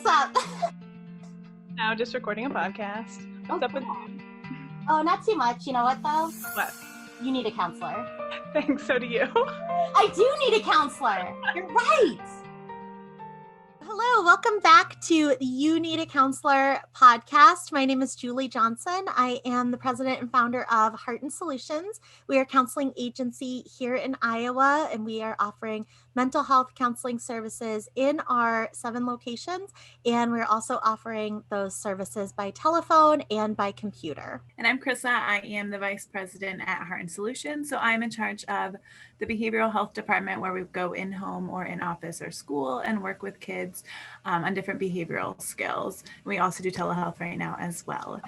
what's up? Now just recording a podcast. What's up with cool. Oh, not too much. You know what, though? what? You need a counselor. Thanks, so do you. I do need a counselor. You're right. Hello, welcome back to the You Need a Counselor podcast. My name is Julie Johnson. I am the president and founder of Heart and Solutions. We are a counseling agency here in Iowa, and we are offering mental health counseling services in our 7 locations. And we're also offering those services by telephone and by computer. And I'm Krissa. I am the vice president at Heart and Solutions. So I'm in charge of the behavioral health department, where we go in home or in office or school and work with kids on different behavioral skills. We also do telehealth right now as well.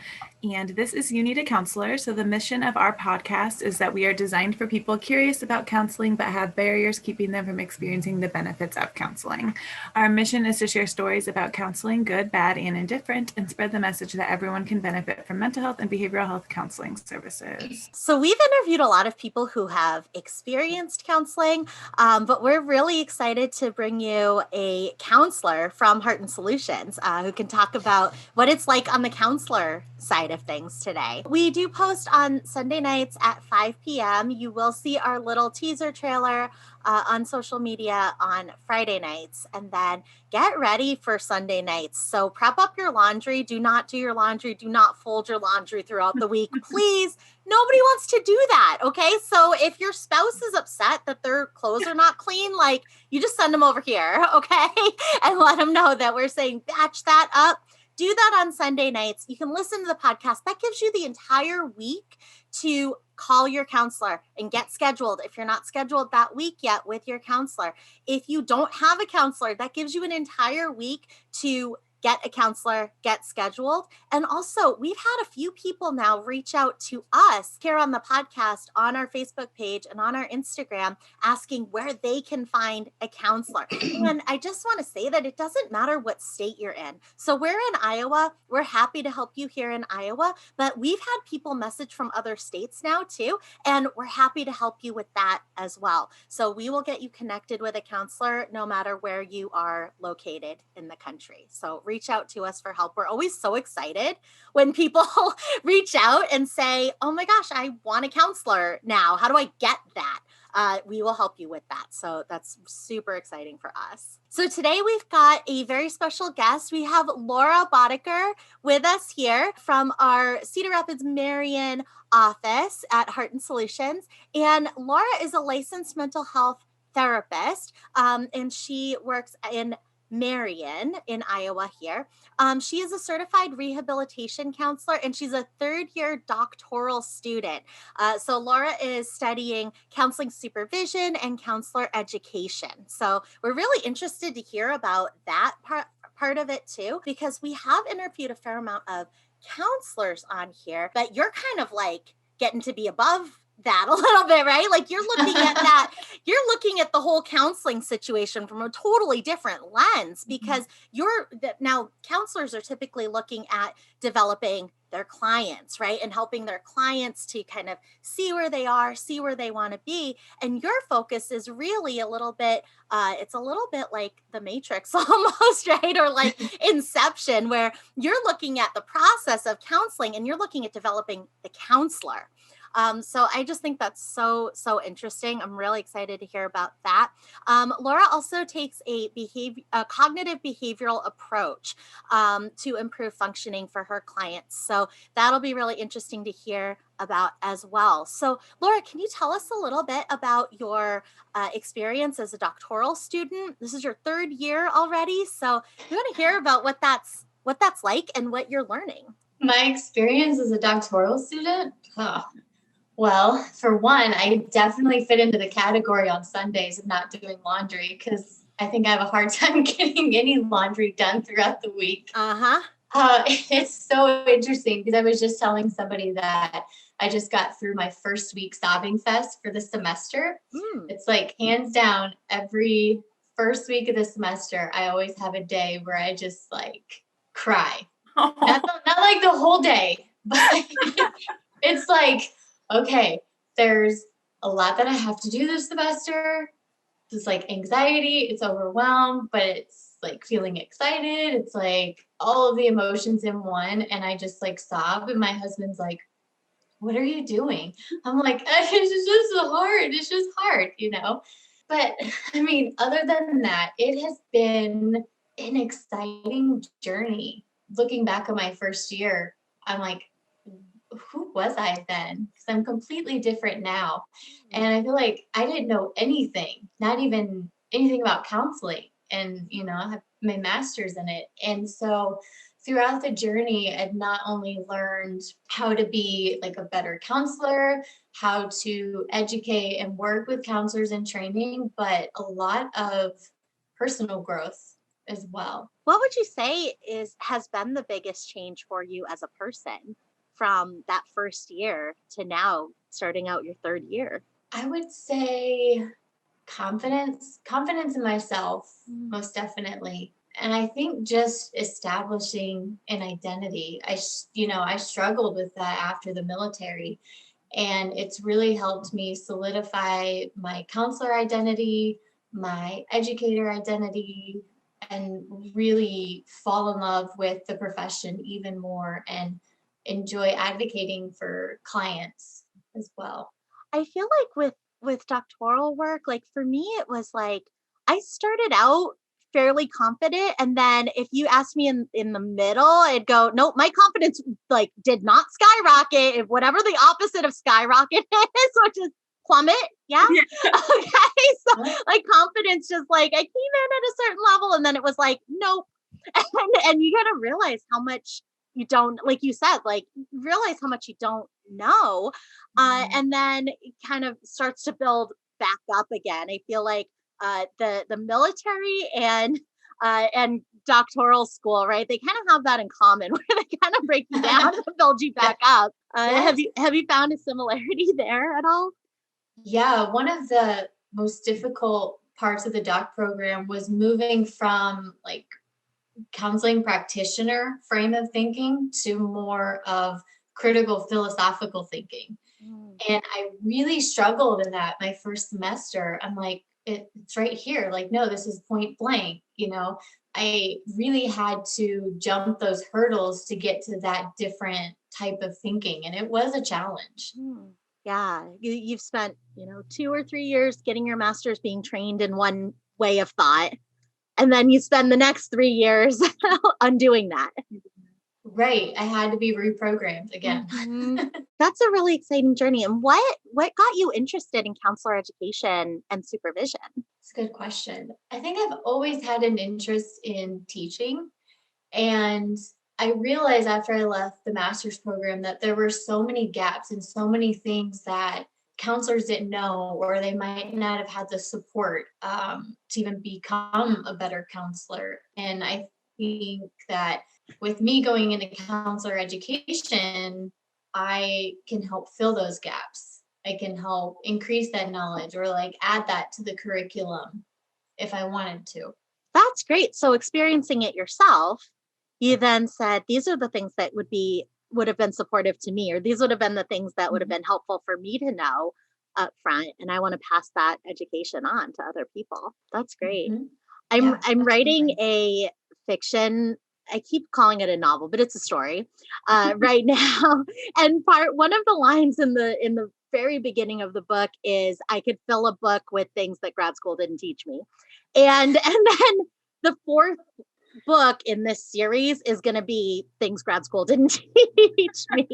And this is You Need a Counselor. So the mission of our podcast is that we are designed for people curious about counseling but have barriers keeping them from experiencing the benefits of counseling. Our mission is to share stories about counseling, good, bad, and indifferent, and spread the message that everyone can benefit from mental health and behavioral health counseling services. So we've interviewed a lot of people who have experienced counseling, but we're really excited to bring you a counselor from Heart and Solutions who can talk about what it's like on the counselor side of things today. We do post on Sunday nights at 5 p.m. You will see our little teaser trailer on social media on Friday nights, and then get ready for Sunday nights. So prep up your laundry. Do not do your laundry. Do not fold your laundry throughout the week. Please, nobody wants to do that. Okay. So if your spouse is upset that their clothes are not clean, like, you just send them over here. Okay. And let them know that we're saying batch that up. Do that on Sunday nights. You can listen to the podcast. That gives you the entire week to call your counselor and get scheduled if you're not scheduled that week yet with your counselor. If you don't have a counselor, that gives you an entire week to get a counselor, get scheduled. And also, we've had a few people now reach out to us here on the podcast, on our Facebook page and on our Instagram, asking where they can find a counselor. And I just want to say that it doesn't matter what state you're in. So we're in Iowa. We're happy to help you here in Iowa, but we've had people message from other states now too, and we're happy to help you with that as well. So we will get you connected with a counselor no matter where you are located in the country. So reach out to us for help. We're always so excited when people reach out and say, oh my gosh, I want a counselor now. How do I get that? We will help you with that. So that's super exciting for us. So today we've got a very special guest. We have Laura Boddicker with us here from our Cedar Rapids, Marion office at Heart and Solutions. And Laura is a licensed mental health therapist, and she works in Marion in Iowa here. She is a certified rehabilitation counselor, and she's a 3rd-year doctoral student. So Laura is studying counseling supervision and counselor education. So we're really interested to hear about that part of it too, because we have interviewed a fair amount of counselors on here, but you're kind of like getting to be above that a little bit, right? Like, you're looking at that, you're looking at the whole counseling situation from a totally different lens, because now counselors are typically looking at developing their clients, right? And helping their clients to kind of see where they are, see where they want to be. And your focus is really a little bit, it's a little bit like the Matrix almost, right? Or like Inception, where you're looking at the process of counseling and you're looking at developing the counselor. So I just think that's so interesting. I'm really excited to hear about that. Laura also takes a cognitive behavioral approach to improve functioning for her clients. So that'll be really interesting to hear about as well. So Laura, can you tell us a little bit about your experience as a doctoral student? This is your 3rd year already. So we want to hear about what that's like and what you're learning. My experience as a doctoral student? Well, for one, I definitely fit into the category on Sundays of not doing laundry, because I think I have a hard time getting any laundry done throughout the week. It's so interesting, because I was just telling somebody that I just got through my first week sobbing fest for the semester. It's like, hands down, every first week of the semester, I always have a day where I just like cry. Not like the whole day, but it's like, okay, there's a lot that I have to do this semester. It's like anxiety, it's overwhelmed, but it's like feeling excited. It's like all of the emotions in one. And I just like sob. And my husband's like, what are you doing? I'm like, it's just hard. It's just hard, you know? But I mean, other than that, it has been an exciting journey. Looking back on my first year, I'm like, who was I then? Because I'm completely different now. And I feel like I didn't know anything, not even anything about counseling. And, you know, I have my master's in it. And so throughout the journey, I've not only learned how to be like a better counselor, how to educate and work with counselors in training, but a lot of personal growth as well. What would you say has been the biggest change for you as a person from that first year to now starting out your third year? I would say confidence in myself, most definitely. And I think just establishing an identity. I struggled with that after the military, and it's really helped me solidify my counselor identity, my educator identity, and really fall in love with the profession even more and enjoy advocating for clients as well. I feel like with doctoral work, like for me, it was like I started out fairly confident, and then if you asked me in the middle, I'd go, nope, my confidence like did not skyrocket. If whatever the opposite of skyrocket is, which is plummet. Yeah. Okay. So like confidence just like I came in at a certain level, and then it was like, nope. And you gotta realize how much you don't, like you said, like realize how much you don't know, and then it kind of starts to build back up again. I feel like the military and doctoral school, right? They kind of have that in common, where they kind of break you down and build you back up. Yes. Have you found a similarity there at all? Yeah, one of the most difficult parts of the doc program was moving from like counseling practitioner frame of thinking to more of critical philosophical thinking. And I really struggled in that my first semester. I'm like, it's right here. Like, no, this is point blank. You know, I really had to jump those hurdles to get to that different type of thinking. And it was a challenge. Yeah, you've spent 2 or 3 years getting your master's, being trained in one way of thought, and then you spend the next 3 years undoing that. Right. I had to be reprogrammed again. That's a really exciting journey. And what got you interested in counselor education and supervision? It's a good question. I think I've always had an interest in teaching. And I realized after I left the master's program that there were so many gaps and so many things that counselors didn't know, or they might not have had the support to even become a better counselor. And I think that with me going into counselor education, I can help fill those gaps. I can help increase that knowledge or like add that to the curriculum if I wanted to. That's great. So experiencing it yourself, you then said, these are the things that would have been supportive to me, or these would have been the things that would have been helpful for me to know up front. And I want to pass that education on to other people. That's great. I'm writing a fiction. I keep calling it a novel, but it's a story right now. And one of the lines in the very beginning of the book is, I could fill a book with things that grad school didn't teach me. And then the fourth book in this series is going to be things grad school didn't teach me.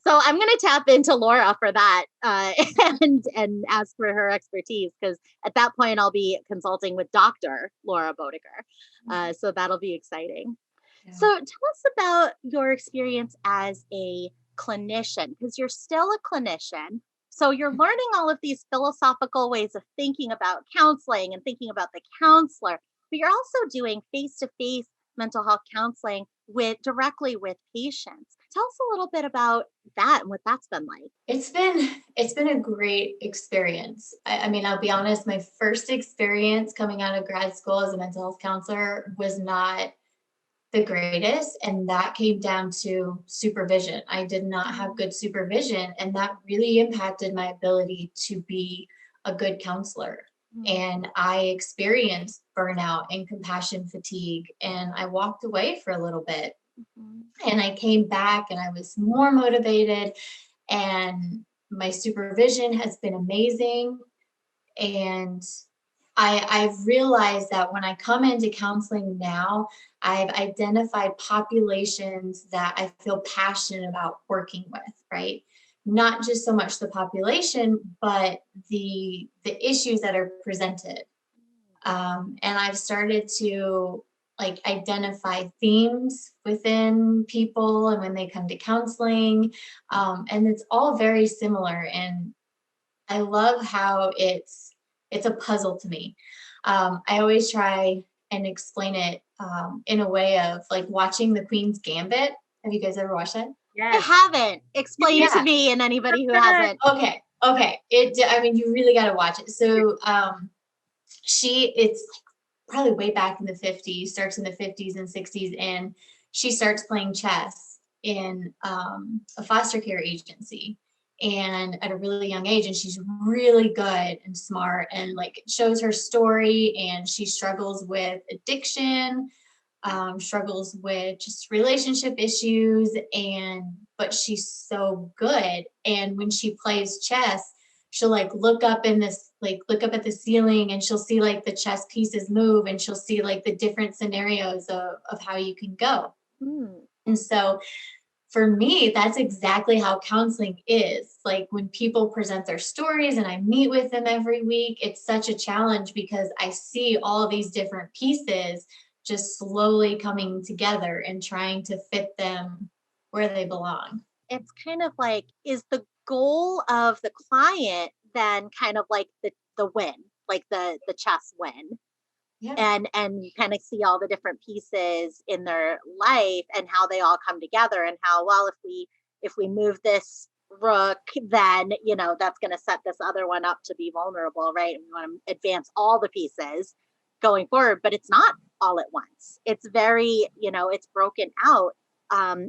So I'm going to tap into Laura for that and ask for her expertise, because at that point I'll be consulting with Dr. Laura Boddicker. So that'll be exciting. Yeah. So tell us about your experience as a clinician, because you're still a clinician. So you're learning all of these philosophical ways of thinking about counseling and thinking about the counselor, but you're also doing face-to-face mental health counseling directly with patients. Tell us a little bit about that and what that's been like. It's been a great experience. I mean, I'll be honest, my first experience coming out of grad school as a mental health counselor was not the greatest, and that came down to supervision. I did not have good supervision, and that really impacted my ability to be a good counselor. And I experienced burnout and compassion fatigue, and I walked away for a little bit. And I came back and I was more motivated, and my supervision has been amazing. And I've realized that when I come into counseling now, I've identified populations that I feel passionate about working with, right? Not just so much the population, but the issues that are presented. And I've started to like identify themes within people and when they come to counseling. And it's all very similar. And I love how it's a puzzle to me. I always try and explain it in a way of like watching the Queen's Gambit. Have you guys ever watched that? I haven't. Explain to me and anybody who hasn't. Okay. I mean, you really got to watch it. So it's like probably way back in the 50s, starts in the 50s and 60s, and she starts playing chess in a foster care agency, and at a really young age, and she's really good and smart, and like it shows her story, and she struggles with addiction, struggles with just relationship issues, but she's so good. And when she plays chess, she'll look up at the ceiling, and she'll see like the chess pieces move, and she'll see like the different scenarios of how you can go. And so for me, that's exactly how counseling is. Like when people present their stories and I meet with them every week, it's such a challenge because I see all these different pieces just slowly coming together and trying to fit them where they belong. It's kind of like, is the goal of the client then kind of like the win, like the chess win? Yeah. And you kind of see all the different pieces in their life and how they all come together, and how, well, if we move this rook, then that's going to set this other one up to be vulnerable, right? And we want to advance all the pieces going forward, but it's not all at once. It's very, it's broken out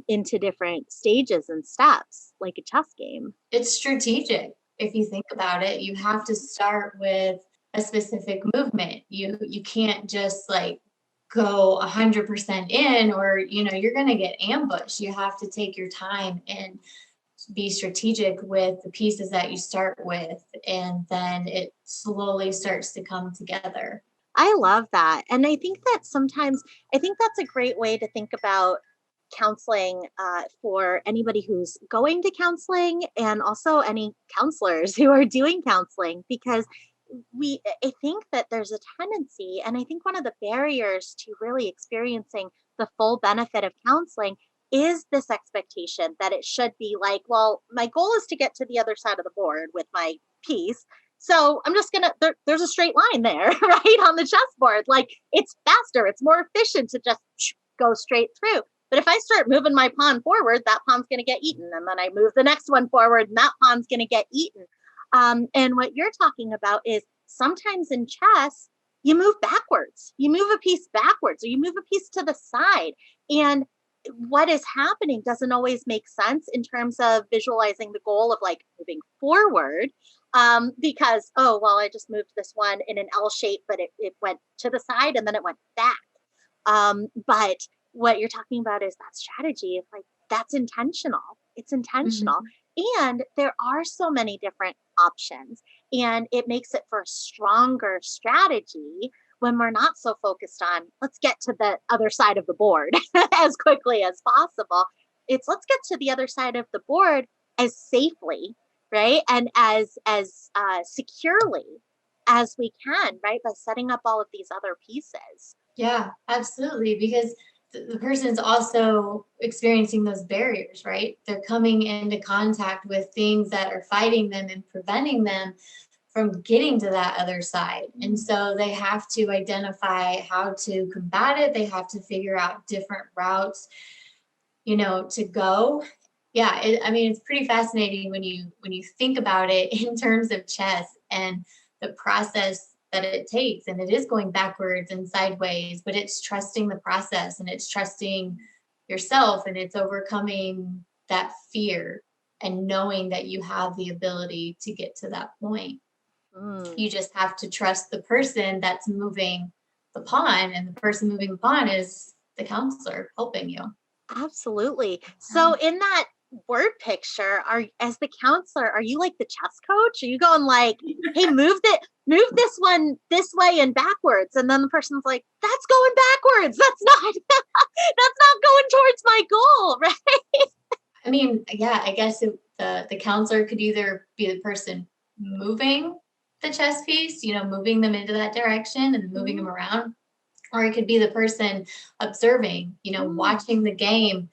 into different stages and steps, like a chess game. It's strategic. If you think about it, you have to start with a specific movement. You can't just like go 100% in, or you're going to get ambushed. You have to take your time and be strategic with the pieces that you start with, and then it slowly starts to come together. I love that. And I think that's a great way to think about counseling for anybody who's going to counseling, and also any counselors who are doing counseling, because I think that there's a tendency, and I think one of the barriers to really experiencing the full benefit of counseling is this expectation that it should be like, well, my goal is to get to the other side of the board with my piece. So I'm just there's a straight line there, right, on the chessboard. Like, it's faster, it's more efficient to just go straight through. But if I start moving my pawn forward, that pawn's going to get eaten. And then I move the next one forward, and that pawn's going to get eaten. And what you're talking about is sometimes in chess, you move backwards. You move a piece backwards, or you move a piece to the side. And what is happening doesn't always make sense in terms of visualizing the goal of like moving forward. Because, oh, well, I just moved this one in an L shape, but it went to the side and then it went back. But what you're talking about is that strategy. It's like, that's intentional. It's intentional. And there are so many different options, and it makes it for a stronger strategy when we're not so focused on, let's get to the other side of the board as quickly as possible. It's, let's get to the other side of the board as safely, right? And as securely as we can, right? By setting up all of these other pieces. Yeah, absolutely. Because the person's also experiencing those barriers, right? They're coming into contact with things that are fighting them and preventing them from getting to that other side. And so they have to identify how to combat it. They have to figure out different routes, to go. Yeah, it's pretty fascinating when you think about it in terms of chess and the process that it takes. And it is going backwards and sideways, but it's trusting the process, and it's trusting yourself, and it's overcoming that fear and knowing that you have the ability to get to that point. Mm. You just have to trust the person that's moving the pawn, and the person moving the pawn is the counselor helping you. Absolutely. So in that word picture, as the counselor, are you like the chess coach? Are you going like, hey, move this one this way and backwards? And then the person's like, that's going backwards. That's not that's not going towards my goal, right? I mean, yeah, I guess the counselor could either be the person moving the chess piece, moving them into that direction and moving them around, or it could be the person observing, watching the game,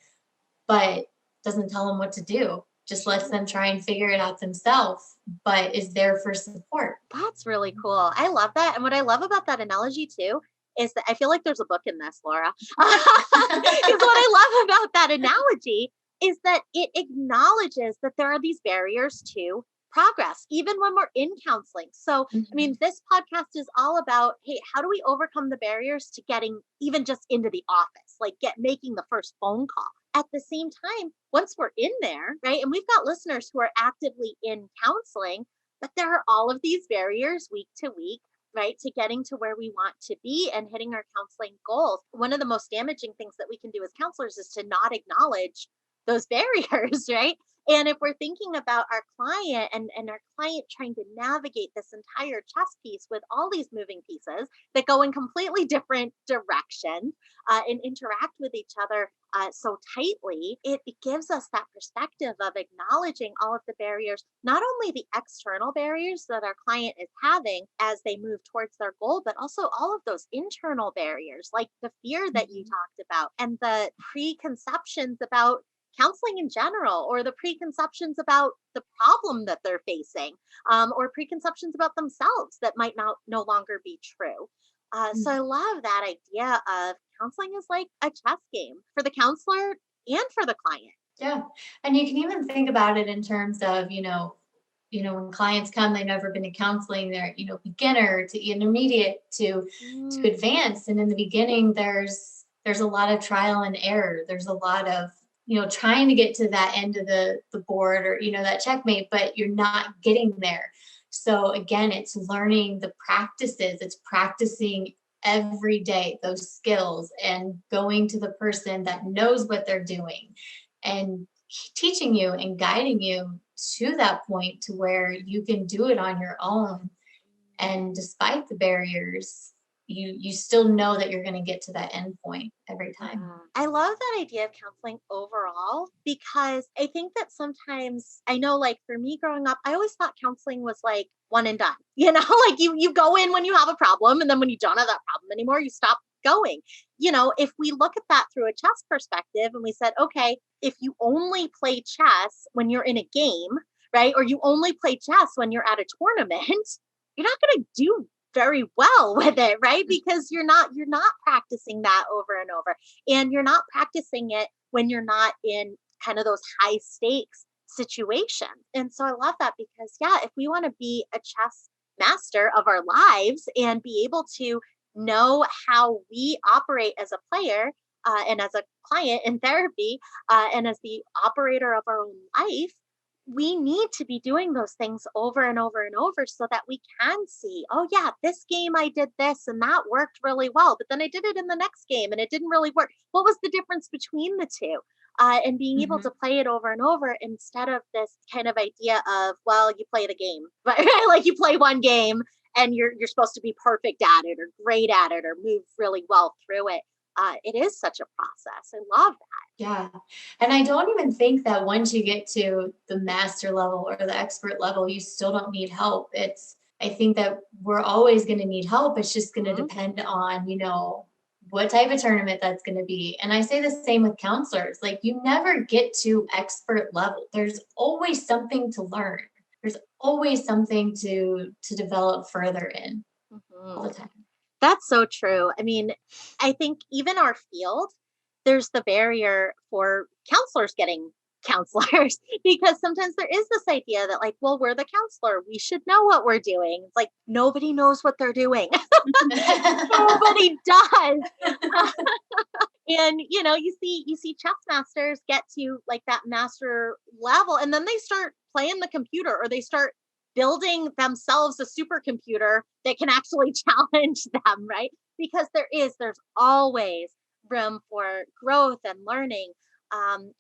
but doesn't tell them what to do, just lets them try and figure it out themselves, but is there for support. That's really cool. I love that. And what I love about that analogy too is that I feel like there's a book in this, Laura. Because what I love about that analogy is that it acknowledges that there are these barriers to progress, even when we're in counseling. So, I mean, this podcast is all about, hey, how do we overcome the barriers to getting even just into the office, like making the first phone call? At the same time, once we're in there, right? And we've got listeners who are actively in counseling, but there are all of these barriers week to week, right, to getting to where we want to be and hitting our counseling goals. One of the most damaging things that we can do as counselors is to not acknowledge those barriers, right? And if we're thinking about our client and our client trying to navigate this entire chess piece with all these moving pieces that go in completely different directions and interact with each other so tightly, it gives us that perspective of acknowledging all of the barriers, not only the external barriers that our client is having as they move towards their goal, but also all of those internal barriers, like the fear that you talked about and the preconceptions about counseling in general, or the preconceptions about the problem that they're facing, or preconceptions about themselves that might no longer be true. So I love that idea of counseling is like a chess game for the counselor and for the client. Yeah. And you can even think about it in terms of, when clients come, they've never been to counseling, they're, beginner to intermediate to advanced. And in the beginning, there's a lot of trial and error. There's a lot of, trying to get to that end of the board, or, that checkmate, but you're not getting there. So again, it's learning the practices, it's practicing every day those skills and going to the person that knows what they're doing and teaching you and guiding you to that point to where you can do it on your own. And despite the barriers, you still know that you're going to get to that end point every time. I love that idea of counseling overall, because I think that sometimes, I know, like for me growing up, I always thought counseling was like one and done, like you go in when you have a problem, and then when you don't have that problem anymore, you stop going. If we look at that through a chess perspective and we said, okay, if you only play chess when you're in a game, right, or you only play chess when you're at a tournament, you're not going to do very well with it, right? Because you're not practicing that over and over, and you're not practicing it when you're not in kind of those high stakes situations. And so I love that, because if we want to be a chess master of our lives and be able to know how we operate as a player and as a client in therapy and as the operator of our own life, we need to be doing those things over and over and over so that we can see, oh yeah, this game I did this and that worked really well, but then I did it in the next game and it didn't really work. What was the difference between the two? And being able to play it over and over, instead of this kind of idea of, well, you play the game, but like you play one game and you're supposed to be perfect at it or great at it or move really well through it. It is such a process. I love that. Yeah. And I don't even think that once you get to the master level or the expert level, you still don't need help. I think that we're always going to need help. It's just going to depend on, what type of tournament that's going to be. And I say the same with counselors. Like, you never get to expert level. There's always something to learn. There's always something to develop further in all the time. That's so true. I mean, I think even our field, there's the barrier for counselors getting counselors because sometimes there is this idea that, like, well, we're the counselor, we should know what we're doing. It's like nobody knows what they're doing. Nobody does. And you see chess masters get to like that master level, and then they start playing the computer, or they start building themselves a supercomputer that can actually challenge them, right? Because there's always room for growth and learning.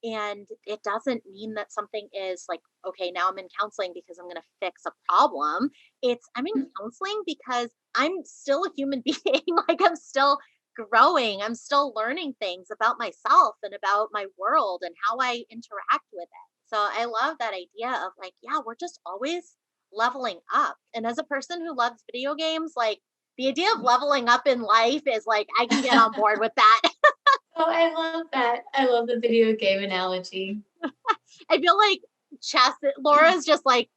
And it doesn't mean that something is like, okay, now I'm in counseling because I'm going to fix a problem. I'm in counseling because I'm still a human being. Like, I'm still growing. I'm still learning things about myself and about my world and how I interact with it. So I love that idea of like, yeah, we're just always leveling up. And as a person who loves video games, like the idea of leveling up in life is like, I can get on board with that. Oh, I love that. I love the video game analogy. I feel like Laura's just like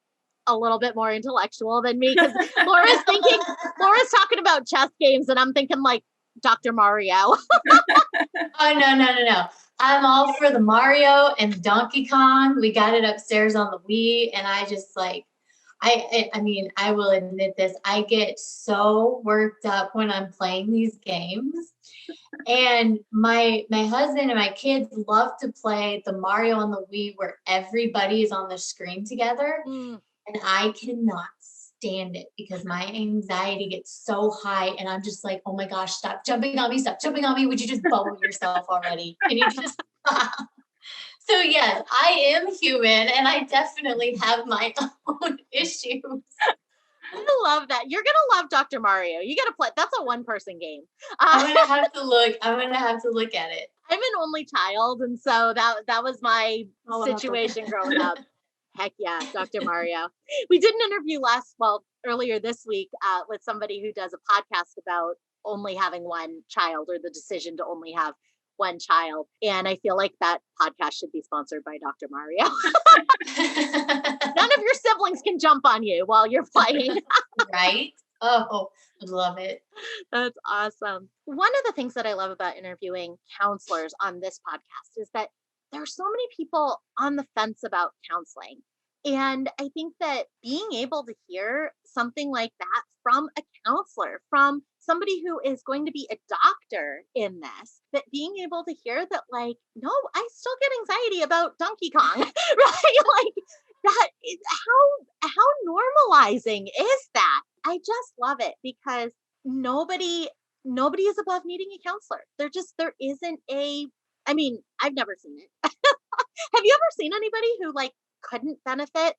a little bit more intellectual than me because Laura's talking about chess games and I'm thinking like Dr. Mario. Oh, no. I'm all for the Mario and Donkey Kong. We got it upstairs on the Wii, and I just like, I mean, I will admit this. I get so worked up when I'm playing these games. And my husband and my kids love to play the Mario on the Wii where everybody is on the screen together. Mm. And I cannot stand it because my anxiety gets so high and I'm just like, oh my gosh, stop jumping on me. Would you just bubble yourself already? Can you just stop? So yes, I am human and I definitely have my own issues. I love that. You're gonna love Dr. Mario. You gotta play. That's a one-person game. I'm gonna have to look at it. I'm an only child, and so that was my situation growing up. Heck yeah, Dr. Mario. We did an interview earlier this week with somebody who does a podcast about only having one child or the decision to only have one child. And I feel like that podcast should be sponsored by Dr. Mario. None of your siblings can jump on you while you're playing. Right? Oh, I love it. That's awesome. One of the things that I love about interviewing counselors on this podcast is that there are so many people on the fence about counseling. And I think that being able to hear something like that from a counselor, from somebody who is going to be a doctor in this, that being able to hear that, like, no, I still get anxiety about Donkey Kong, right? Like, that is how normalizing is that? I just love it because nobody is above needing a counselor. There isn't I mean, I've never seen it. Have you ever seen anybody who like couldn't benefit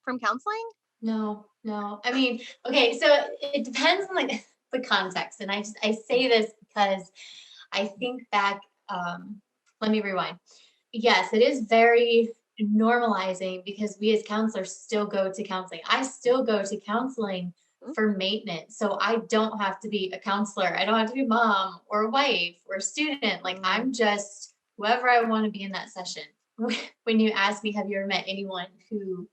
from counseling? No. I mean, okay, so it depends on like the context. And I say this because I think back, let me rewind. Yes, it is very normalizing because we as counselors still go to counseling. I still go to counseling for maintenance. So I don't have to be a counselor. I don't have to be a mom or a wife or a student. Like I'm just whoever I want to be in that session. When you ask me, have you ever met anyone who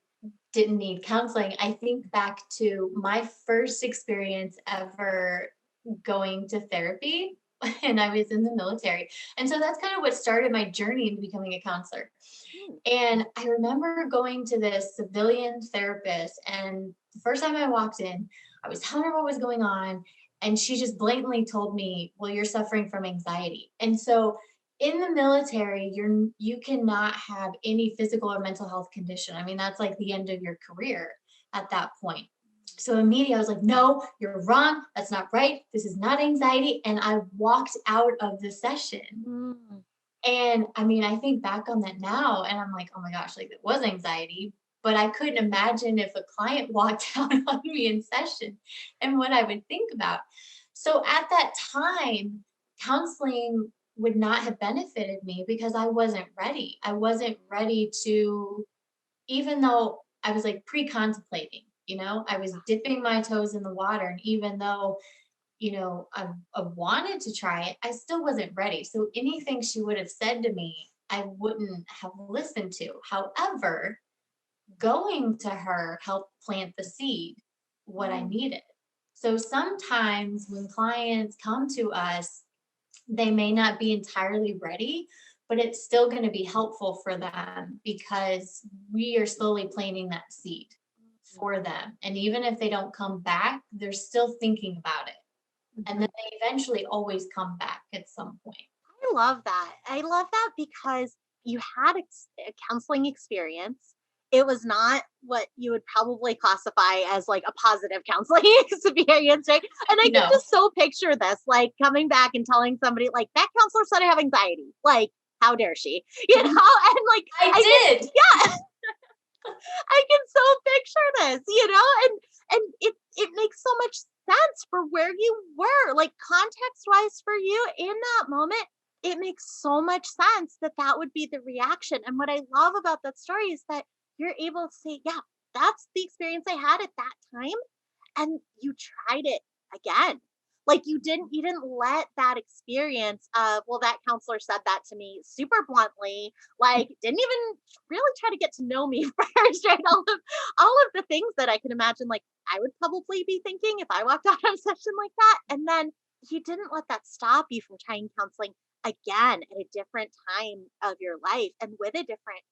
didn't need counseling? I think back to my first experience ever going to therapy and I was in the military. And so that's kind of what started my journey into becoming a counselor. And I remember going to this civilian therapist, and the first time I walked in, I was telling her what was going on. And she just blatantly told me, well, you're suffering from anxiety. And so in the military, you cannot have any physical or mental health condition. I mean, that's like the end of your career at that point. So immediately I was like, no, you're wrong. That's not right. This is not anxiety. And I walked out of the session. And I mean, I think back on that now and I'm like, oh my gosh, like it was anxiety, but I couldn't imagine if a client walked out on me in session and what I would think about. So at that time, counseling would not have benefited me because I wasn't ready. I wasn't ready to, even though I was like pre-contemplating, I was dipping my toes in the water. And even though, I wanted to try it, I still wasn't ready. So anything she would have said to me, I wouldn't have listened to. However, going to her helped plant the seed, what I needed. So sometimes when clients come to us, they may not be entirely ready, but it's still going to be helpful for them because we are slowly planting that seed for them. And even if they don't come back, they're still thinking about it. And then they eventually always come back at some point. I love that. I love that because you had a counseling experience it was not what you would probably classify as like a positive counseling experience, right? And I can No. just so picture this, like coming back and telling somebody like that counselor said I have anxiety. Like, how dare she? You know, and like I did. yeah, I can so picture this, you know, and it makes so much sense for where you were, like context wise for you in that moment. It makes so much sense that that would be the reaction. And what I love about that story is that you're able to say, yeah, that's the experience I had at that time, and you tried it again. Like you didn't let that experience of, well, that counselor said that to me super bluntly, like didn't even really try to get to know me first, right? All of the things that I can imagine like I would probably be thinking if I walked out of a session like that. And then you didn't let that stop you from trying counseling again at a different time of your life and with a different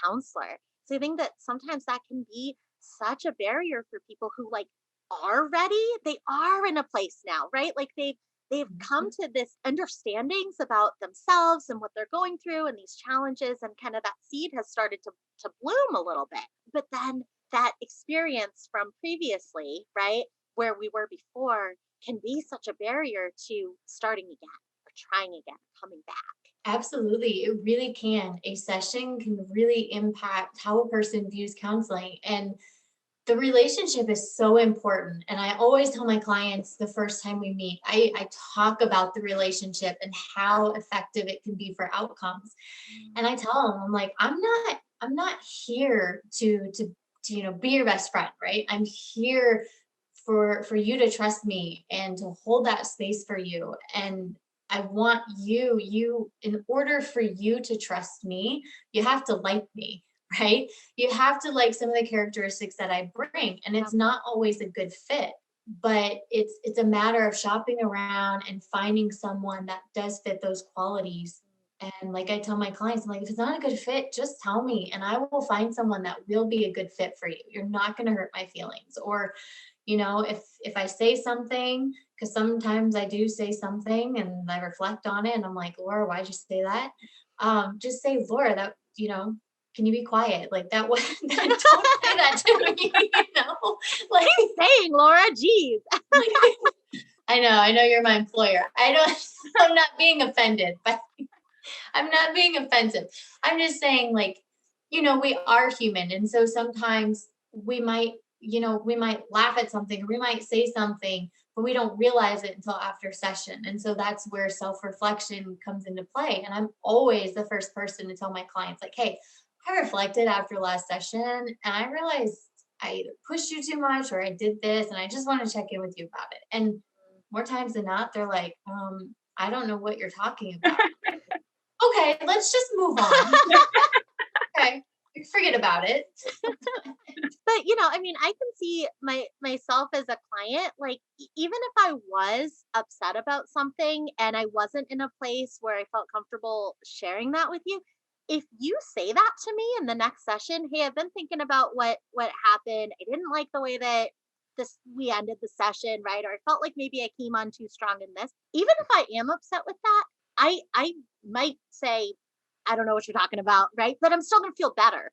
counselor. So I think that sometimes that can be such a barrier for people who like are ready. They are in a place now, right? Like they've come to this understandings about themselves and what they're going through and these challenges, and kind of that seed has started to bloom a little bit. But then that experience from previously, right, where we were before, can be such a barrier to starting again or trying again, coming back. Absolutely. It really can. A session can really impact how a person views counseling. And the relationship is so important. And I always tell my clients the first time we meet, I talk about the relationship and how effective it can be for outcomes. And I tell them, I'm like, I'm not here to be your best friend, right? I'm here for you to trust me and to hold that space for you. And I want you, in order for you to trust me, you have to like me, right? You have to like some of the characteristics that I bring. And Yeah. it's not always a good fit, but it's a matter of shopping around and finding someone that does fit those qualities. And like I tell my clients, I'm like, if it's not a good fit, just tell me and I will find someone that will be a good fit for you. You're not going to hurt my feelings. Or, if I say something, because sometimes I do say something and I reflect on it and I'm like, Laura, why'd you say that? Just say, Laura, that, can you be quiet? Like that one, don't say that to me, like, Saying, Laura, geez. I know you're my employer. I'm not being offended, but I'm not being offensive. I'm just saying, like, we are human. And so sometimes we might laugh at something, or we might say something, but we don't realize it until after session. And so that's where self-reflection comes into play. And I'm always the first person to tell my clients, like, hey, I reflected after last session and I realized I either pushed you too much or I did this, and I just want to check in with you about it. And more times than not, they're like, I don't know what you're talking about. Okay, let's just move on. Okay, forget about it. But I mean, I can see myself as a client, like even if I was upset about something and I wasn't in a place where I felt comfortable sharing that with you, if you say that to me in the next session, hey, I've been thinking about what happened. I didn't like the way that this we ended the session, right? Or I felt like maybe I came on too strong in this. Even if I am upset with that, I might say, I don't know what you're talking about, right? But I'm still gonna feel better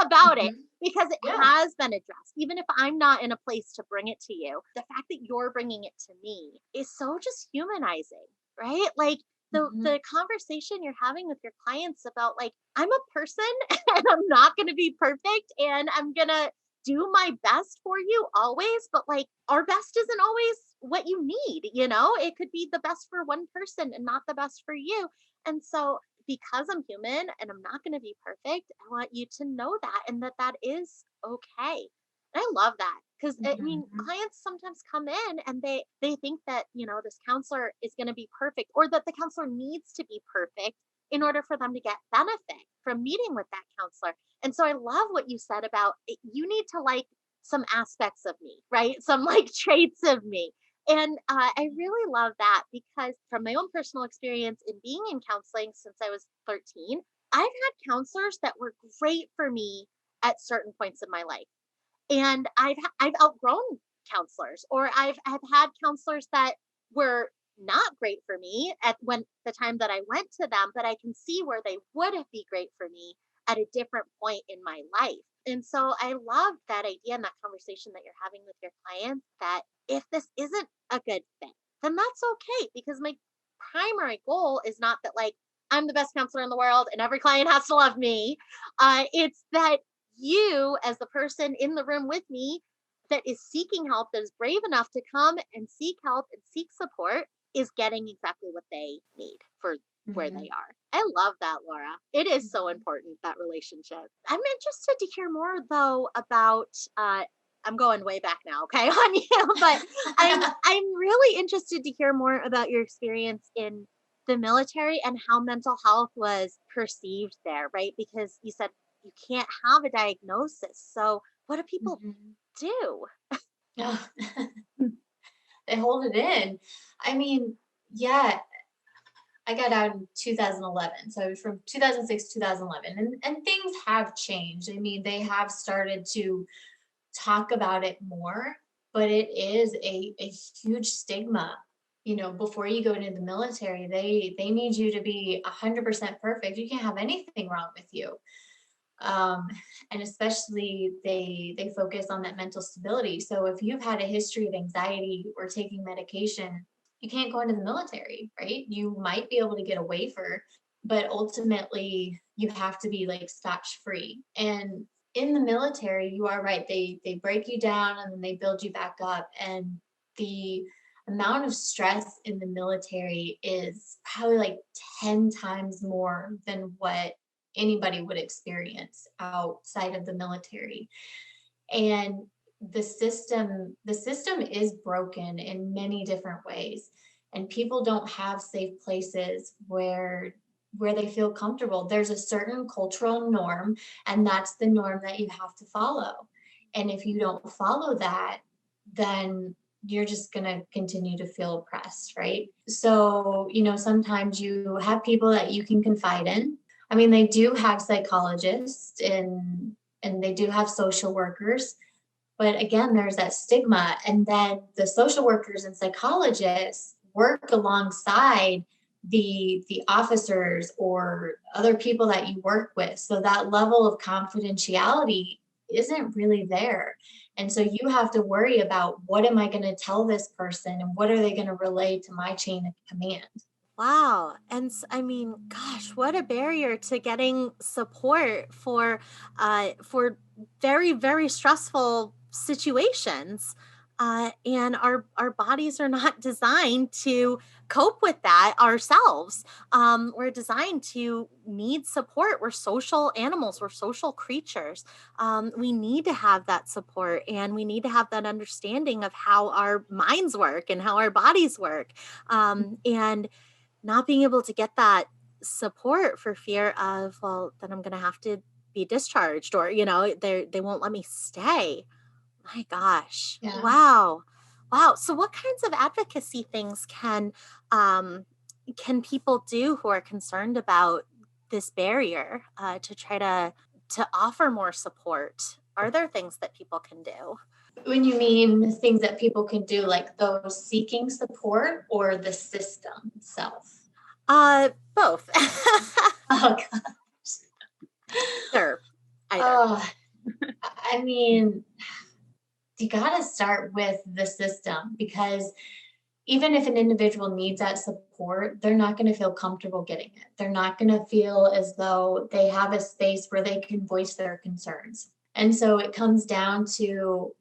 about it Mhm. because it Yeah. has been addressed. Even if I'm not in a place to bring it to you, the fact that you're bringing it to me is so just humanizing, right? Like Mhm. the conversation you're having with your clients about like, I'm a person and I'm not going to be perfect and I'm going to do my best for you always, but like our best isn't always what you need, It could be the best for one person and not the best for you. And so because I'm human and I'm not going to be perfect, I want you to know that and that is okay. And I love that because I mean, Mhm. clients sometimes come in and they think that, this counselor is going to be perfect or that the counselor needs to be perfect in order for them to get benefit from meeting with that counselor. And so I love what you said about you need to like some aspects of me, right? Some like traits of me. And I really love that because from my own personal experience in being in counseling since I was 13, I've had counselors that were great for me at certain points in my life. And I've outgrown counselors, or I've had counselors that were not great for me at when the time that I went to them, but I can see where they would have be great for me at a different point in my life. And so I love that idea and that conversation that you're having with your clients, that if this isn't a good fit, then that's okay, because my primary goal is not that like I'm the best counselor in the world and every client has to love me. It's that you, as the person in the room with me that is seeking help, that is brave enough to come and seek help and seek support, is getting exactly what they need for where Mhm. they are. I love that, Laura. It is so Mhm. important, that relationship. I'm interested to hear more though about I'm going way back now, okay, on you, but I'm really interested to hear more about your experience in the military and how mental health was perceived there, right? Because you said you can't have a diagnosis. So what do people Mhm. do? Yeah. They hold it in. I mean, yeah, I got out in 2011. So from 2006 to 2011. And things have changed. I mean, they have started to talk about it more, but it is a huge stigma. You know, before you go into the military, they need you to be 100% perfect. You can't have anything wrong with you. um, and especially they focus on that mental stability. So if you've had a history of anxiety or taking medication, you can't go into the military, right? You might be able to get a waiver, but ultimately you have to be like scotch free. And in the military, you are right, they break you down and then they build you back up. And the amount of stress in the military is probably like 10 times more than what anybody would experience outside of the military. And the system is broken in many different ways, and people don't have safe places where they feel comfortable. There's a certain cultural norm, and that's the norm that you have to follow. And if you don't follow that, then you're just going to continue to feel oppressed, right? So, sometimes you have people that you can confide in. I mean, they do have psychologists and they do have social workers, but again, there's that stigma. And then the social workers and psychologists work alongside the officers or other people that you work with. So that level of confidentiality isn't really there. And so you have to worry about, what am I going to tell this person and what are they going to relay to my chain of command? Wow. And I mean, gosh, what a barrier to getting support for very, very stressful situations. And our bodies are not designed to cope with that ourselves. We're designed to need support. We're social animals. We're social creatures. We need to have that support, and we need to have that understanding of how our minds work and how our bodies work. And not being able to get that support for fear of, well, then I'm going to have to be discharged, or, they won't let me stay. My gosh. Yeah. Wow. Wow. So what kinds of advocacy things can people do who are concerned about this barrier, to try to offer more support? Are there things that people can do? When you mean things that people can do, like those seeking support or the system itself? Both. Oh, God. Sure. Either. Oh, I mean, you got to start with the system, because even if an individual needs that support, they're not going to feel comfortable getting it. They're not going to feel as though they have a space where they can voice their concerns. And so it comes down to,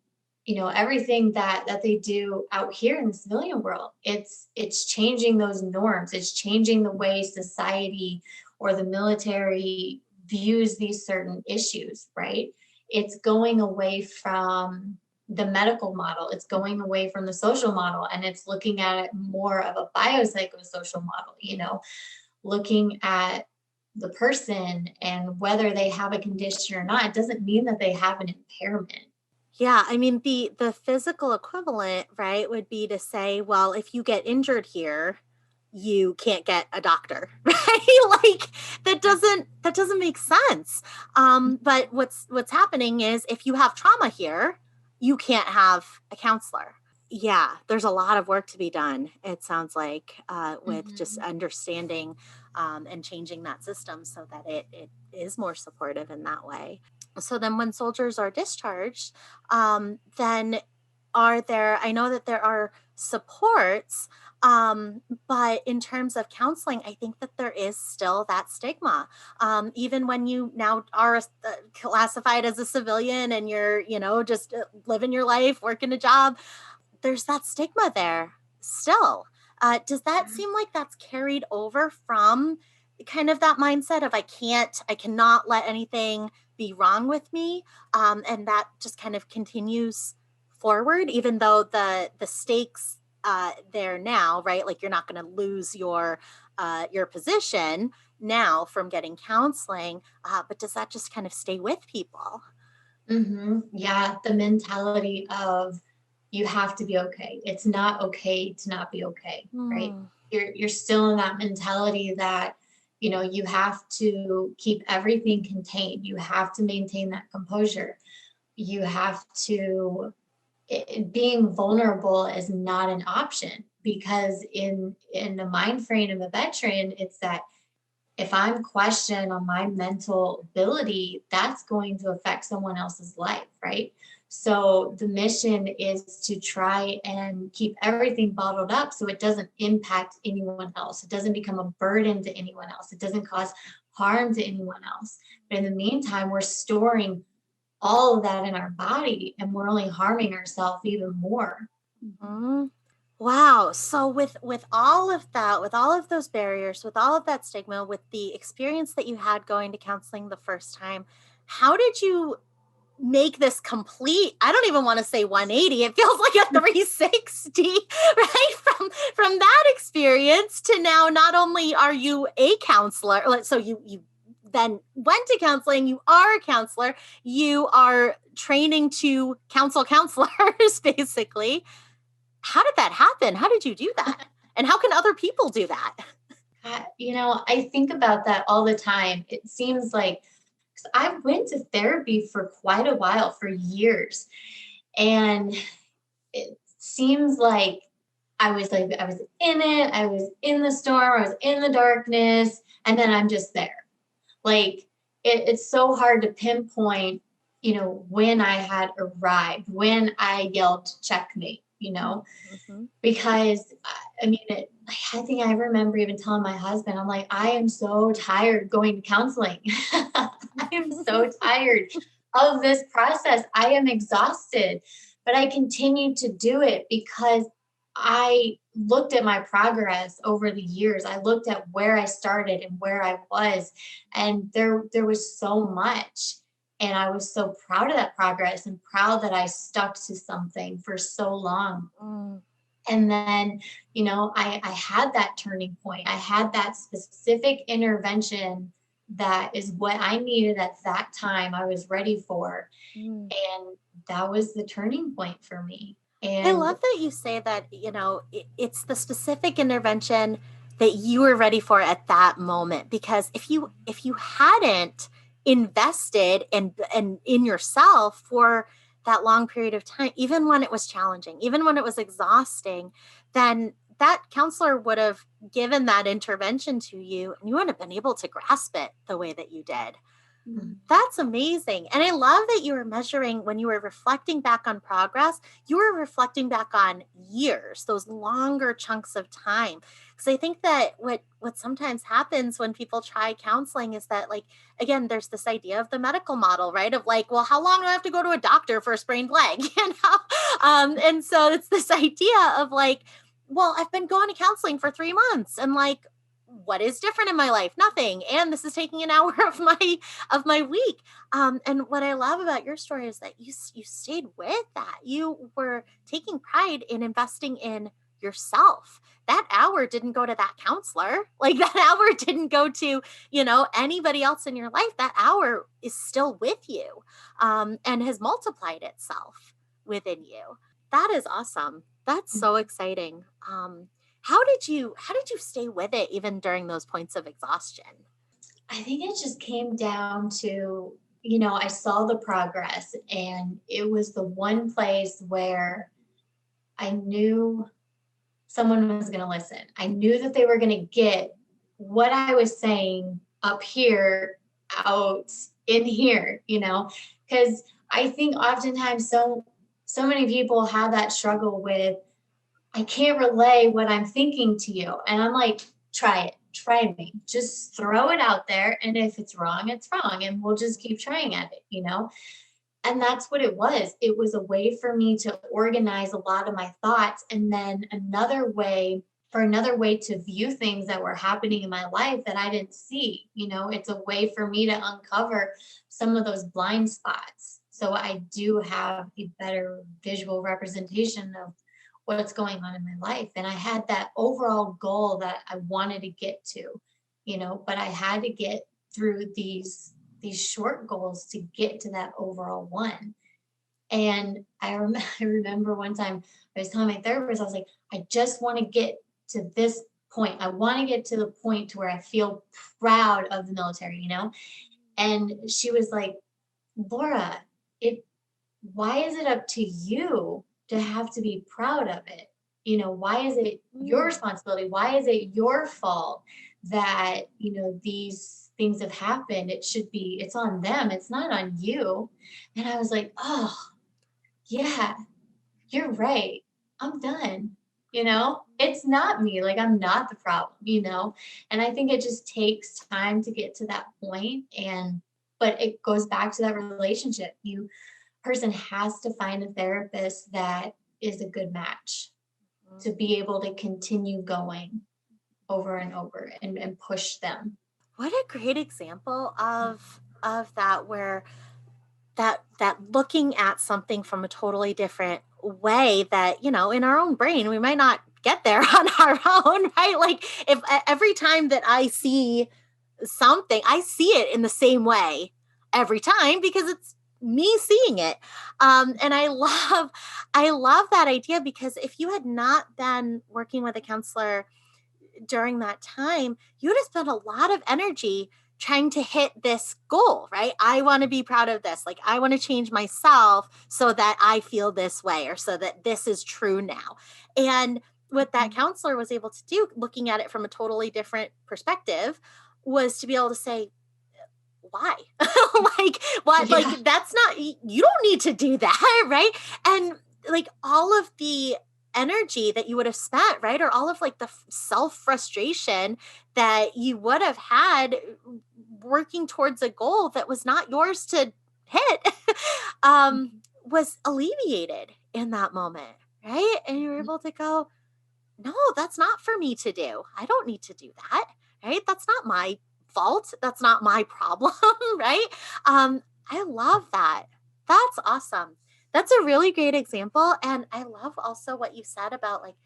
everything that they do out here in the civilian world. It's changing those norms. It's changing the way society or the military views these certain issues, right? It's going away from the medical model. It's going away from the social model, and it's looking at it more of a biopsychosocial model, looking at the person and whether they have a condition or not. It doesn't mean that they have an impairment. Yeah, I mean, the physical equivalent, right, would be to say, well, if you get injured here, you can't get a doctor, right? Like that doesn't make sense. But what's happening is, if you have trauma here, you can't have a counselor. Yeah, there's a lot of work to be done, it sounds like, with just Mhm. understanding, and changing that system so that it is more supportive in that way. So then when soldiers are discharged, then I know that there are supports, but in terms of counseling, I think that there is still that stigma. Even when you now are classified as a civilian and you're, just living your life, working a job, there's that stigma there still. Does that seem like that's carried over from kind of that mindset of I cannot let anything be wrong with me, and that just kind of continues forward, even though the stakes there now, right? Like you're not going to lose your position now from getting counseling, but does that just kind of stay with people? Yeah, the mentality of you have to be okay. It's not okay to not be okay, right? Hmm. You're still in that mentality that, you have to keep everything contained. You have to maintain that composure. You have to being vulnerable is not an option, because in the mind frame of a veteran, it's that if I'm questioned on my mental ability, that's going to affect someone else's life, right? So the mission is to try and keep everything bottled up so it doesn't impact anyone else. It doesn't become a burden to anyone else. It doesn't cause harm to anyone else. But in the meantime, we're storing all of that in our body and we're only harming ourselves even more. Mhm. Wow. So with all of that, with all of those barriers, with all of that stigma, with the experience that you had going to counseling the first time, how did you make this complete? I don't even want to say 180. It feels like a 360, right? From that experience to now, not only are you a counselor, so you then went to counseling, you are a counselor, you are training to counsel counselors, basically. How did that happen? How did you do that? And how can other people do that? I think about that all the time. It seems like, 'cause I went to therapy for quite a while, for years. And it seems like I was in it, I was in the storm, I was in the darkness, and then I'm just there. Like it's so hard to pinpoint, when I had arrived, when I yelled checkmate, Mm-hmm. because I mean, I think I remember even telling my husband, I'm like, I am so tired going to counseling. I am so tired of this process. I am exhausted, but I continue to do it because I looked at my progress over the years. I looked at where I started and where I was, and there was so much. And I was so proud of that progress and proud that I stuck to something for so long. Mm. And then, I had that turning point. I had that specific intervention that is what I needed at that time. I was ready for. Mm. And that was the turning point for me. I And love that you say that, it's the specific intervention that you were ready for at that moment. Because if you hadn't invested and in yourself for that long period of time, even when it was challenging, even when it was exhausting, then that counselor would have given that intervention to you and you wouldn't have been able to grasp it the way that you did. That's amazing. And I love that you were measuring when you were reflecting back on progress, you were reflecting back on years, those longer chunks of time. Because I think that what sometimes happens when people try counseling is that, like, again, there's this idea of the medical model, right? Of like, well, how long do I have to go to a doctor for a sprained leg? And so it's this idea of like, well, I've been going to counseling for 3 months and like, what is different in my life? Nothing. And this is taking an hour of my week. And what I love about your story is that you stayed with that. You were taking pride in investing in yourself. That hour didn't go to that counselor. Like that hour didn't go to, anybody else in your life. That hour is still with you, and has multiplied itself within you. That is awesome. That's so exciting. How did you stay with it even during those points of exhaustion? I think it just came down to, I saw the progress, and it was the one place where I knew someone was going to listen. I knew that they were going to get what I was saying up here out in here, because I think oftentimes so many people have that struggle with, I can't relay what I'm thinking to you. And I'm like, try it, try me, just throw it out there. And if it's wrong, it's wrong. And we'll just keep trying at it. And that's what it was. It was a way for me to organize a lot of my thoughts. And then another way to view things that were happening in my life that I didn't see. It's a way for me to uncover some of those blind spots. So I do have a better visual representation of what's going on in my life. And I had that overall goal that I wanted to get to, but I had to get through these short goals to get to that overall one. And I remember one time I was telling my therapist, I was like, I just want to get to this point. I want to get to the point to where I feel proud of the military, And she was like, Laura, why is it up to you to have to be proud of it? Why is it your responsibility? Why is it your fault that, these things have happened? It's on them. It's not on you. And I was like, oh, yeah, you're right. I'm done. It's not me. Like, I'm not the problem, and I think it just takes time to get to that point. But it goes back to that relationship. Person has to find a therapist that is a good match to be able to continue going over and over and push them. What a great example of that, where that looking at something from a totally different way, that, in our own brain, we might not get there on our own, right? Like, if every time that I see something, I see it in the same way every time, because it's me seeing it. And I love that idea, because if you had not been working with a counselor during that time, you would have spent a lot of energy trying to hit this goal, right? I want to be proud of this. Like, I want to change myself so that I feel this way, or so that this is true now. And what that counselor was able to do, looking at it from a totally different perspective, was to be able to say, why? Like, what? Yeah. Like, that's not, you don't need to do that, right? And like, all of the energy that you would have spent, right? Or all of like the self frustration that you would have had working towards a goal that was not yours to hit, was alleviated in that moment, right? And you were able to go, no, that's not for me to do. I don't need to do that, right? That's not my fault. That's not my problem, right? I love that. That's awesome. That's a really great example. And I love also what you said about like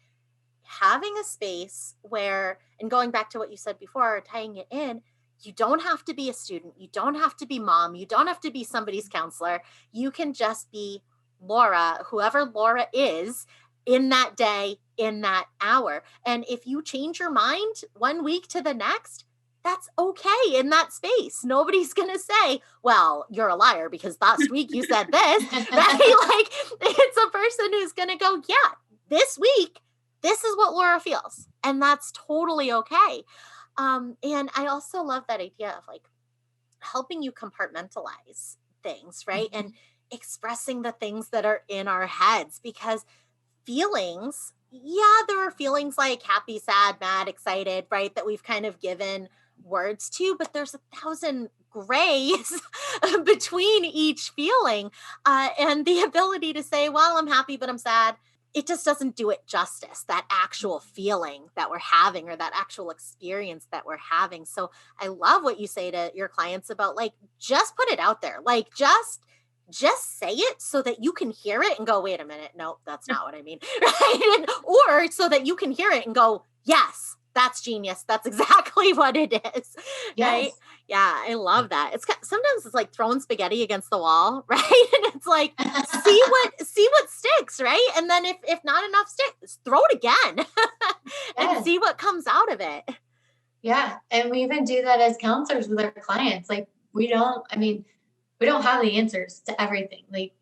having a space where, and going back to what you said before, tying it in, you don't have to be a student. You don't have to be mom. You don't have to be somebody's counselor. You can just be Laura, whoever Laura is, in that day, in that hour. And if you change your mind one week to the next, that's okay in that space. Nobody's going to say, well, you're a liar because last week you said this, right? Like, it's a person who's going to go, yeah, this week, this is what Laura feels. And that's totally okay. And I also love that idea of like helping you compartmentalize things, right? Mm-hmm. And expressing the things that are in our heads, because feelings, yeah, there are feelings like happy, sad, mad, excited, right? That we've kind of given words to, but there's 1,000 grays between each feeling. And the ability to say, well, I'm happy, but I'm sad, it just doesn't do it justice, that actual feeling that we're having, or that actual experience that we're having. So I love what you say to your clients about like, just put it out there. Like, just say it so that you can hear it and go, wait a minute, no, that's not what I mean. Right? And, or so that you can hear it and go, yes, that's genius. That's exactly what it is. Yes. Right? Yeah, I love that. Sometimes it's like throwing spaghetti against the wall, right? And it's like, see what sticks, right? And then if not enough sticks, throw it again and see what comes out of it. Yeah. And we even do that as counselors with our clients. Like, we don't have the answers to everything. Like,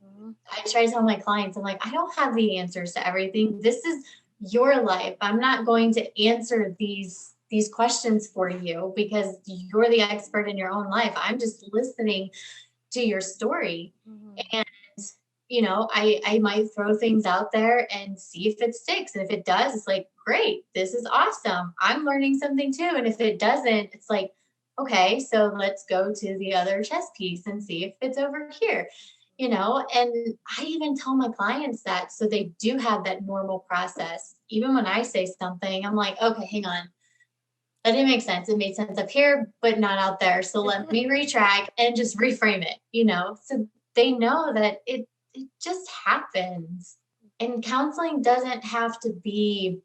I try to tell my clients, I'm like, I don't have the answers to everything. This is your life. I'm not going to answer these these questions for you because you're the expert in your own life. I'm just listening to your story. And, I might throw things out there and see if it sticks. And if it does, it's like, great, this is awesome. I'm learning something too. And if it doesn't, it's like, okay, so let's go to the other chess piece and see if it's over here. And I even tell my clients that so they do have that normal process. Even when I say something, I'm like, okay, hang on. That didn't make sense. It made sense up here, but not out there. So let me retract and just reframe it, so they know that it just happens. And counseling doesn't have to be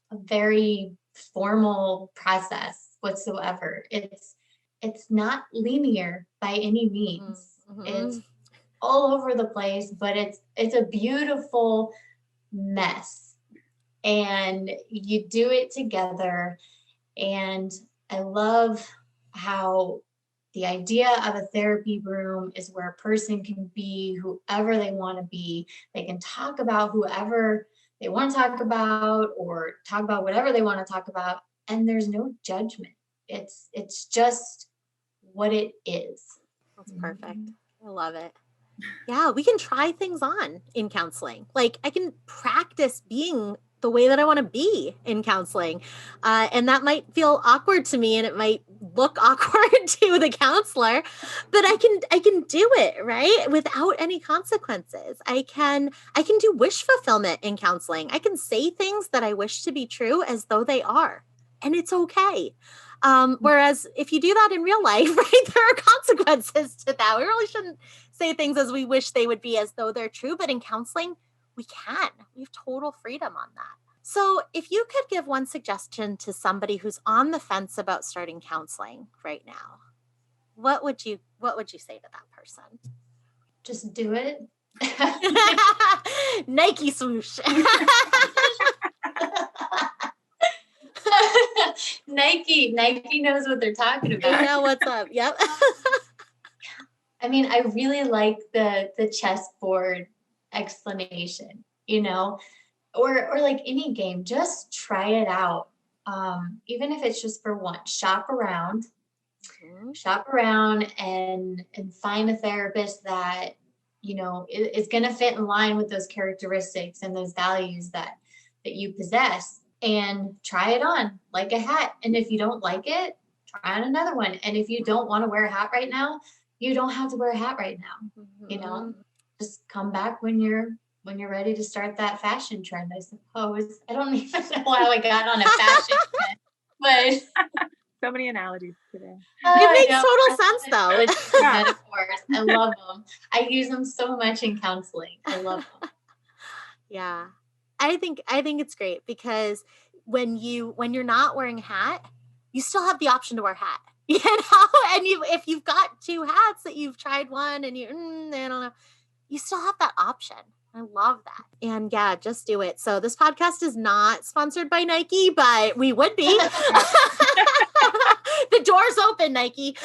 a very formal process whatsoever. It's not linear by any means. It's all over the place, but it's a beautiful mess. And you do it together. And I love how the idea of a therapy room is where a person can be whoever they want to be. They can talk about whoever they want to talk about or talk about whatever they want to talk about. And there's no judgment. It's just what it is. That's perfect. I love it. Yeah, we can try things on in counseling. Like I can practice being the way that I want to be in counseling. And that might feel awkward to me and it might look awkward to the counselor, but I can do it, right? Without any consequences. I can do wish fulfillment in counseling. I can say things that I wish to be true as though they are, and it's okay. Whereas if you do that in real life, right, there are consequences to that. We really shouldn't say things as we wish they would be as though they're true, but in counseling, we have total freedom on that. So if you could give one suggestion to somebody who's on the fence about starting counseling right now, what would you say to that person? Just do it. Nike swoosh. Nike knows what they're talking about. They know what's up. Yep. I mean, I really like the chessboard explanation, or like any game, just try it out. Even if it's just for once, shop around and find a therapist that, is going to fit in line with those characteristics and those values that you possess, and try it on like a hat. And if you don't like it, try on another one. And if you don't want to wear a hat right now, you don't have to wear a hat right now. Just come back when you're ready to start that fashion trend, I suppose. I don't even know how I got on a fashion trend, but so many analogies today. It makes total sense, though. Metaphors. I love them. I use them so much in counseling. I love them. Yeah. I think it's great because when you're not wearing a hat, you still have the option to wear a hat. And if you've got two hats that you've tried one and I don't know, you still have that option. I love that. And yeah, just do it. So this podcast is not sponsored by Nike, but we would be. The door's open, Nike.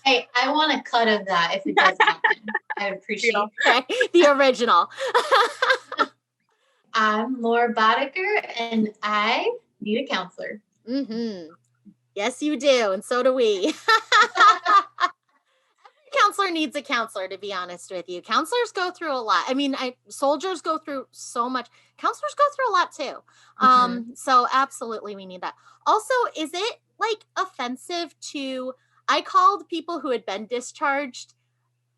Hey, I want a cut of that if it does happen. I would appreciate it. The original. I'm Laura Boddicker, and I need a counselor. Mm-hmm. Yes, you do. And so do we. Every counselor needs a counselor, to be honest with you. Counselors go through a lot. I mean, soldiers go through so much. Counselors go through a lot too. So absolutely we need that. Also, is it like offensive I called people who had been discharged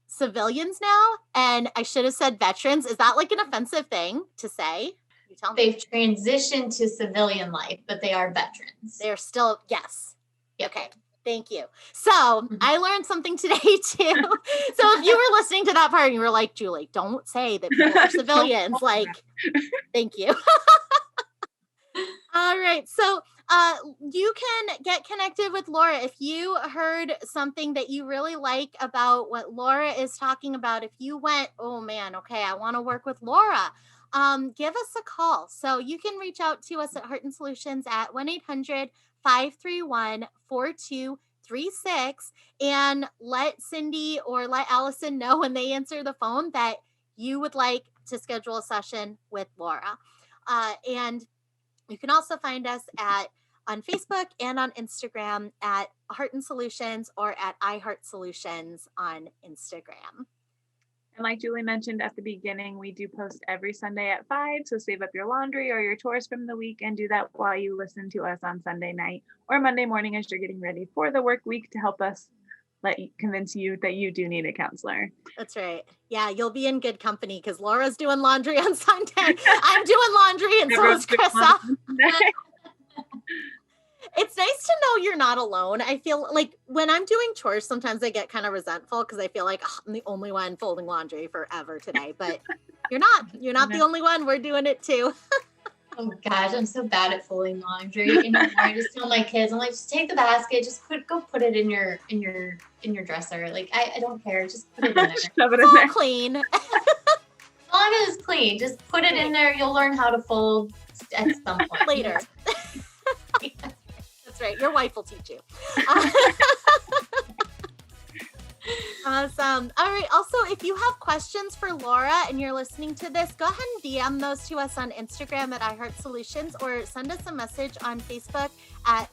civilians now, and I should have said veterans. Is that like an offensive thing to say? You tell me. They've transitioned to civilian life, but they are veterans. They're still, yes. Yep. Okay. Thank you. So I learned something today too. So if you were listening to that part and you were like, Julie, don't say that people are civilians. Thank you. All right. So you can get connected with Laura if you heard something that you really like about what Laura is talking about. If you went, oh man, okay, I want to work with Laura. Give us a call. So you can reach out to us at Heart and Solutions at 1-800-531-4236 and let Cindy or let Allison know when they answer the phone that you would like to schedule a session with Laura. And you can also find us at on Facebook and on Instagram at Heart and Solutions or at iHeart Solutions on Instagram. And like Julie mentioned at the beginning, we do post every Sunday at 5. So save up your laundry or your chores from the week and do that while you listen to us on Sunday night or Monday morning as you're getting ready for the work week to help us convince you that you do need a counselor. That's right. Yeah, you'll be in good company because Laura's doing laundry on Sunday. I'm doing laundry and so is Krista. It's nice to know you're not alone. I feel like when I'm doing chores, sometimes I get kind of resentful because I feel like I'm the only one folding laundry forever today. But you're not. You're not the only one. We're doing it too. Oh gosh, I'm so bad at folding laundry. Anymore. I just tell my kids, I'm like, just take the basket, just go put it in your dresser. Like I don't care, just put it in there. Shove it It's in there. all clean. As long as it's clean, just put it in there. You'll learn how to fold at some point Later. That's right. Your wife will teach you. Awesome. All right. Also, if you have questions for Laura and you're listening to this, go ahead and DM those to us on Instagram at iHeart Solutions or send us a message on Facebook at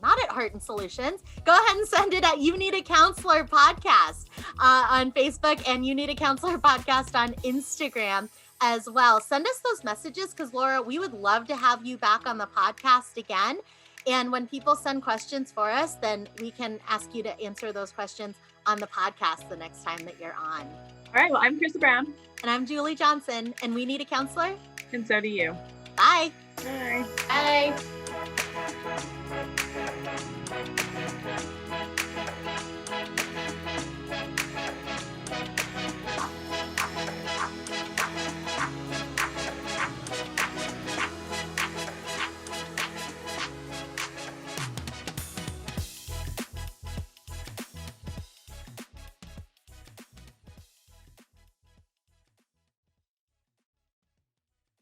not at Heart and Solutions. Go ahead and send it at You Need a Counselor Podcast on Facebook and You Need a Counselor Podcast on Instagram as well. Send us those messages because, Laura, we would love to have you back on the podcast again. And when people send questions for us, then we can ask you to answer those questions on the podcast the next time that you're on. All right. Well, I'm Krista Brown. And I'm Julie Johnson, and we need a counselor. And so do you. Bye. Bye. Bye.